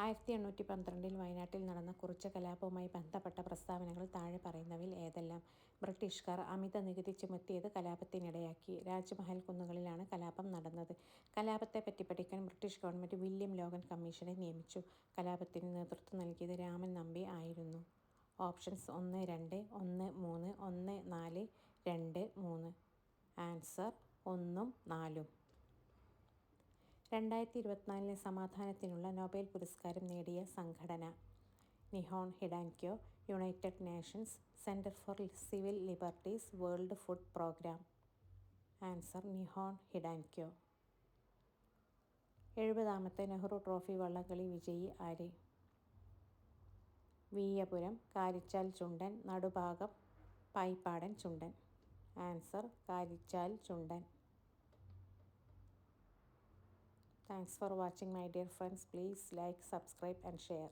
1812 വയനാട്ടിൽ നടന്ന കുറിച്യ കലാപവുമായി ബന്ധപ്പെട്ട പ്രസ്താവനകൾ താഴെ പറയുന്നവയിൽ ഏതെല്ലാം? ബ്രിട്ടീഷുകാർ അമിത നികുതി ചുമത്തിയത് കലാപത്തിനിടയാക്കി. രാജ്മഹൽ കുന്നുകളിലാണ് കലാപം നടന്നത്. കലാപത്തെപ്പറ്റി പഠിക്കാൻ ബ്രിട്ടീഷ് ഗവൺമെന്റ് വില്യം ലോഗൻ കമ്മീഷനെ നിയമിച്ചു. കലാപത്തിന് നേതൃത്വം നൽകിയത് രാമൻ നമ്പി ആയിരുന്നു. ഓപ്ഷൻസ് 1, 2, 1, 3, 1, 4, 2, 3. ആൻസർ 1ഉം 4ഉം. 2024 സമാധാനത്തിനുള്ള നൊബേൽ പുരസ്കാരം നേടിയ സംഘടന? Nihon Hidankyo, United Nations, centre for civil liberties, world food programme. Answer Nihon Hidankyo. 70ാമത്തെ നെഹ്റു ട്രോഫി വള്ളംകളി വിജയി ആര്? Veeyapuram, Karichal Chundan, Nadubhagam, Payippadan Chundan. Answer Karichal Chundan. Thanks for watching my dear friends. Please like, subscribe and share.